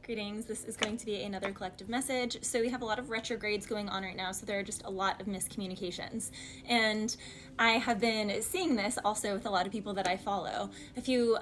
Greetings. This is going to be another collective message. So we have a lot of retrogrades going on right now, so there are just a lot of miscommunications. And I have been seeing this also with a lot of people that I follow. A few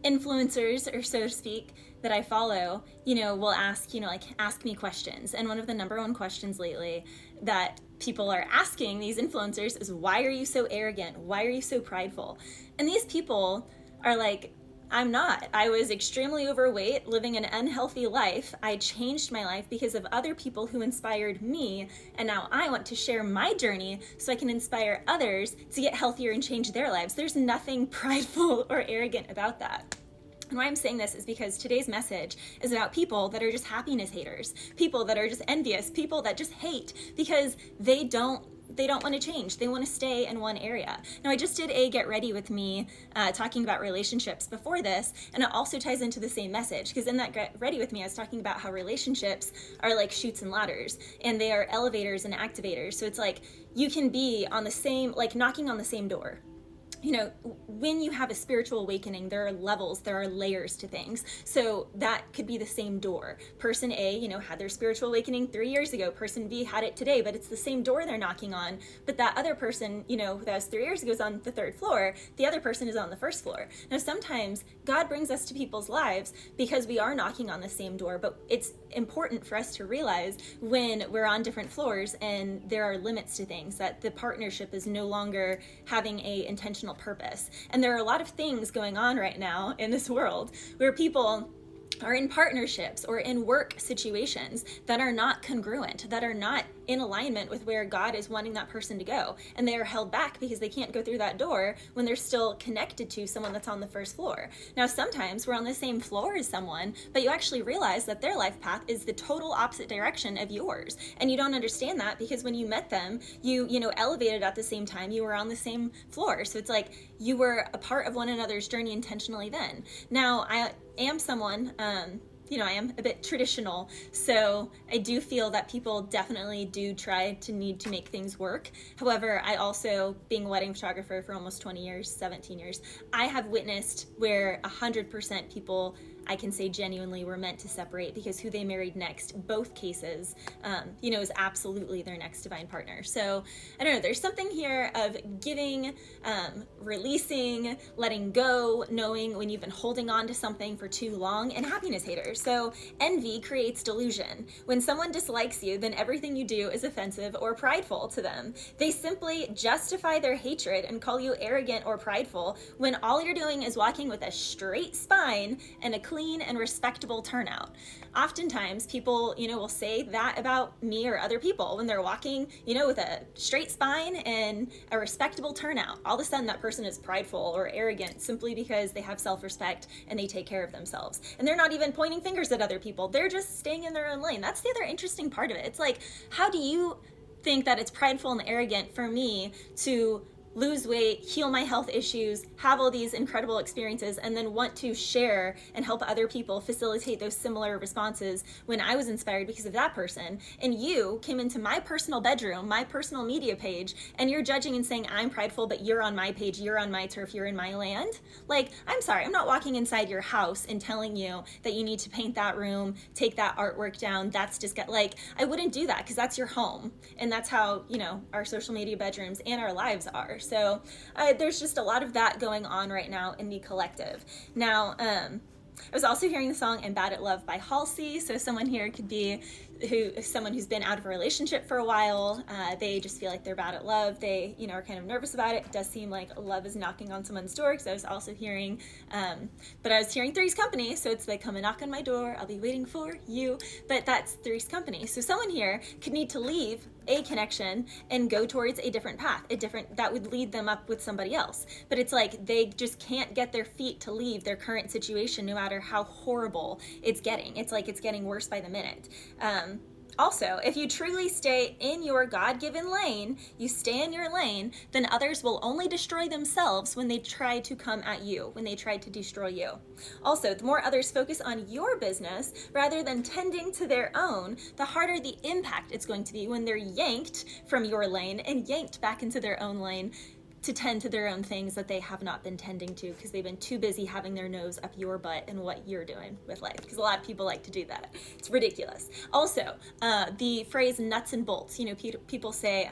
influencers, or so to speak, that I follow, will ask, ask me questions. And one of the number one questions lately that people are asking these influencers is, why are you so arrogant? Why are you so prideful? And these people are like, I'm not. I was extremely overweight, living an unhealthy life. I changed my life because of other people who inspired me, and now I want to share my journey so I can inspire others to get healthier and change their lives. There's nothing prideful or arrogant about that. And why I'm saying this is because today's message is about people that are just happiness haters, people that are just envious, people that just hate because they don't want to change. They want to stay in one area. Now, I just did a Get Ready With Me talking about relationships before this, and it also ties into the same message, because in that Get Ready With Me, I was talking about how relationships are like chutes and ladders, and they are elevators and activators. So it's like you can be on the same, like knocking on the same door. When you have a spiritual awakening, there are levels, there are layers to things. So that could be the same door. Person A, had their spiritual awakening 3 years ago. Person B had it today, but it's the same door they're knocking on. But that other person, that was 3 years ago is on the third floor. The other person is on the first floor. Now, sometimes God brings us to people's lives because we are knocking on the same door, but it's important for us to realize when we're on different floors and there are limits to things, that the partnership is no longer having a intentional purpose. And there are a lot of things going on right now in this world where people are in partnerships or in work situations that are not congruent, that are not in alignment with where God is wanting that person to go. And they are held back because they can't go through that door when they're still connected to someone that's on the first floor. Now, sometimes we're on the same floor as someone, but you actually realize that their life path is the total opposite direction of yours. And you don't understand that because when you met them, you elevated at the same time, you were on the same floor. So it's like you were a part of one another's journey intentionally then. Now, I am someone, I am a bit traditional, so I do feel that people definitely do try to need to make things work. However, I also, being a wedding photographer for almost 20 years, 17 years, I have witnessed where 100% people, I can say genuinely, were meant to separate because who they married next, both cases, is absolutely their next divine partner. So I don't know, there's something here of giving, releasing, letting go, knowing when you've been holding on to something for too long, and happiness haters. So envy creates delusion. When someone dislikes you, then everything you do is offensive or prideful to them. They simply justify their hatred and call you arrogant or prideful when all you're doing is walking with a straight spine and a clean and respectable turnout. Oftentimes people, will say that about me or other people when they're walking, with a straight spine and a respectable turnout. All of a sudden that person is prideful or arrogant simply because they have self-respect and they take care of themselves. And they're not even pointing fingers at other people. They're just staying in their own lane. That's the other interesting part of it. It's like, how do you think that it's prideful and arrogant for me to lose weight, heal my health issues, have all these incredible experiences, and then want to share and help other people facilitate those similar responses when I was inspired because of that person? And you came into my personal bedroom, my personal media page, and you're judging and saying I'm prideful, but you're on my page, you're on my turf, you're in my land. Like, I'm sorry, I'm not walking inside your house and telling you that you need to paint that room, take that artwork down. That's just I wouldn't do that because that's your home. And that's how, our social media bedrooms and our lives are. So there's just a lot of that going on right now in the collective. Now, I was also hearing the song "I'm Bad at Love" by Halsey. So someone here could be someone who's been out of a relationship for a while. They just feel like they're bad at love. They, are kind of nervous about it. It does seem like love is knocking on someone's door, because I was also hearing, Three's Company. So it's like, come and knock on my door, I'll be waiting for you. But that's Three's Company. So someone here could need to leave a connection and go towards a different path, that would lead them up with somebody else. But it's like they just can't get their feet to leave their current situation, no matter how horrible it's getting. It's like it's getting worse by the minute. Also, if you truly stay in your God-given lane, you stay in your lane, then others will only destroy themselves when they try to come at you, when they try to destroy you. Also, the more others focus on your business rather than tending to their own, the harder the impact it's going to be when they're yanked from your lane and yanked back into their own lane to tend to their own things that they have not been tending to because they've been too busy having their nose up your butt and what you're doing with life, because a lot of people like to do that. It's ridiculous. Also, the phrase nuts and bolts, people say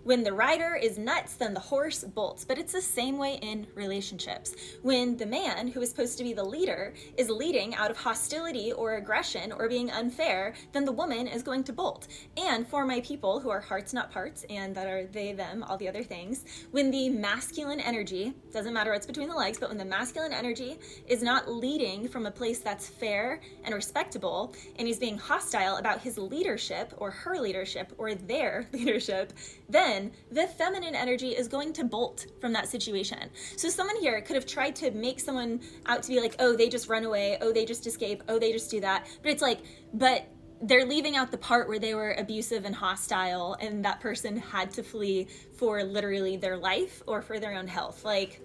when the rider is nuts, then the horse bolts, but it's the same way in relationships. When the man who is supposed to be the leader is leading out of hostility or aggression or being unfair, then the woman is going to bolt. And for my people who are hearts not parts, and that are they, them, all the other things, when the masculine energy, doesn't matter what's between the legs, but when the masculine energy is not leading from a place that's fair and respectable, and he's being hostile about his leadership or her leadership or their leadership, then the feminine energy is going to bolt from that situation. So someone here could have tried to make someone out to be like, oh, they just run away, oh, they just escape, oh, they just do that. But it's like, but they're leaving out the part where they were abusive and hostile and that person had to flee for literally their life or for their own health. Like,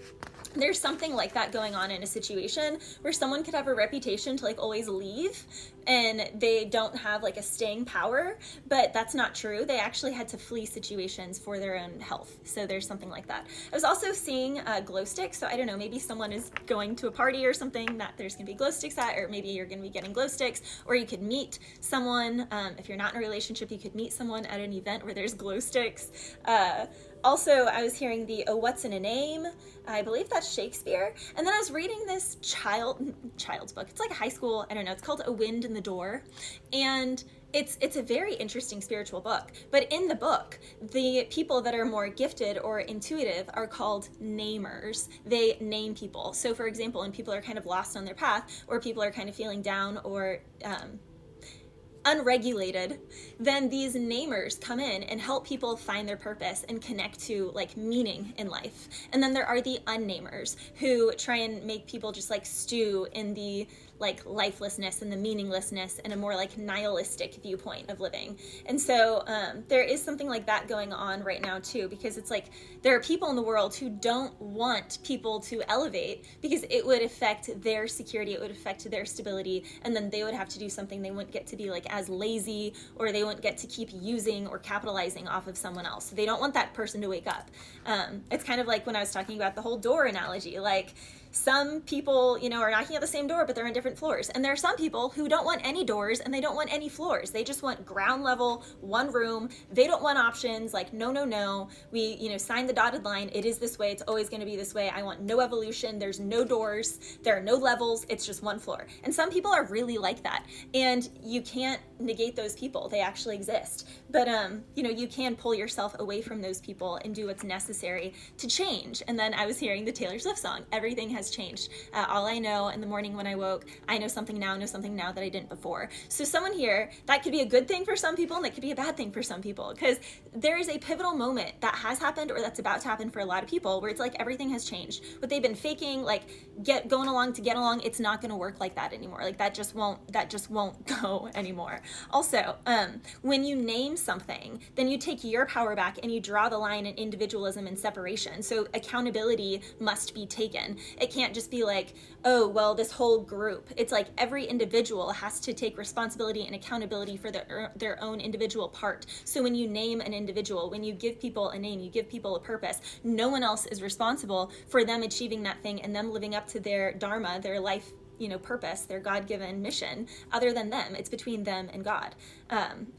there's something like that going on in a situation where someone could have a reputation to like always leave and they don't have like a staying power, but that's not true. They actually had to flee situations for their own health. So there's something like that. I was also seeing glow sticks. So I don't know, maybe someone is going to a party or something that there's gonna be glow sticks at, or maybe you're gonna be getting glow sticks, or you could meet someone, if you're not in a relationship, you could meet someone at an event where there's glow sticks. Also, I was hearing the "Oh, what's in a name?" I believe that's Shakespeare. And then I was reading this child's book. It's like a high school, I don't know, it's called A Wind in the Door. And it's a very interesting spiritual book. But in the book, the people that are more gifted or intuitive are called namers. They name people. So for example, when people are kind of lost on their path, or people are kind of feeling down or unregulated, then these namers come in and help people find their purpose and connect to like meaning in life. And then there are the unnamers who try and make people just like stew in the like lifelessness and the meaninglessness and a more like nihilistic viewpoint of living. And so there is something like that going on right now too, because it's like there are people in the world who don't want people to elevate because it would affect their security, it would affect their stability, and then they would have to do something. They wouldn't get to be like as lazy, or they wouldn't get to keep using or capitalizing off of someone else. So they don't want that person to wake up. It's kind of like when I was talking about the whole door analogy, like some people, are knocking at the same door, but they're on different floors. And there are some people who don't want any doors and they don't want any floors. They just want ground level, one room. They don't want options. Like, no. We, sign the dotted line. It is this way. It's always going to be this way. I want no evolution. There's no doors. There are no levels. It's just one floor. And some people are really like that. And you can't negate those people. They actually exist. But, you can pull yourself away from those people and do what's necessary to change. And then I was hearing the Taylor Swift song, Everything Has Changed. All I know in the morning when I woke, I know something now that I didn't before. So someone here, that could be a good thing for some people and that could be a bad thing for some people, because there is a pivotal moment that has happened or that's about to happen for a lot of people where it's like everything has changed. What they've been faking, like going along to get along, it's not going to work like that anymore. Like that just won't go anymore. Also, when you name something, then you take your power back and you draw the line in individualism and separation. So accountability must be taken. It can't just be like, oh, well, this whole group. It's like every individual has to take responsibility and accountability for their own individual part. So when you name an individual, when you give people a name, you give people a purpose, no one else is responsible for them achieving that thing and them living up to their dharma, their life purpose, their God-given mission, other than them. It's between them and God.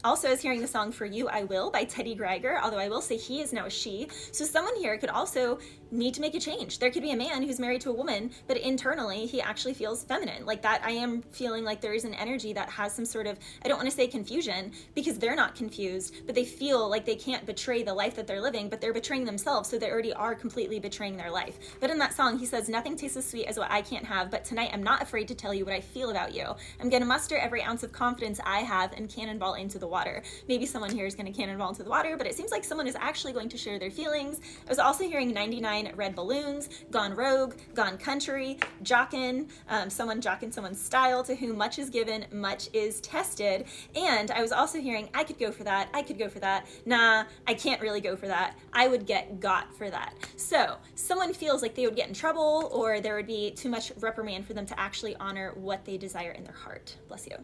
Also, I was hearing the song For You, I Will by Teddy Greiger, although I will say he is now a she. So someone here could also need to make a change. There could be a man who's married to a woman, but internally he actually feels feminine. Like that, I am feeling like there is an energy that has some sort of, I don't want to say confusion, because they're not confused, but they feel like they can't betray the life that they're living, but they're betraying themselves, so they already are completely betraying their life. But in that song, he says, nothing tastes as sweet as what I can't have, but tonight I'm not afraid to tell you what I feel about you. I'm going to muster every ounce of confidence I have and cannonball into the water. Maybe someone here is going to cannonball into the water, but it seems like someone is actually going to share their feelings. I was also hearing 99 red balloons, gone rogue, gone country, jockin', someone jockin' someone's style, to whom much is given, much is tested. And I was also hearing, I could go for that, nah, I can't really go for that, I would get got for that. So someone feels like they would get in trouble, or there would be too much reprimand for them to actually honor what they desire in their heart. Bless you.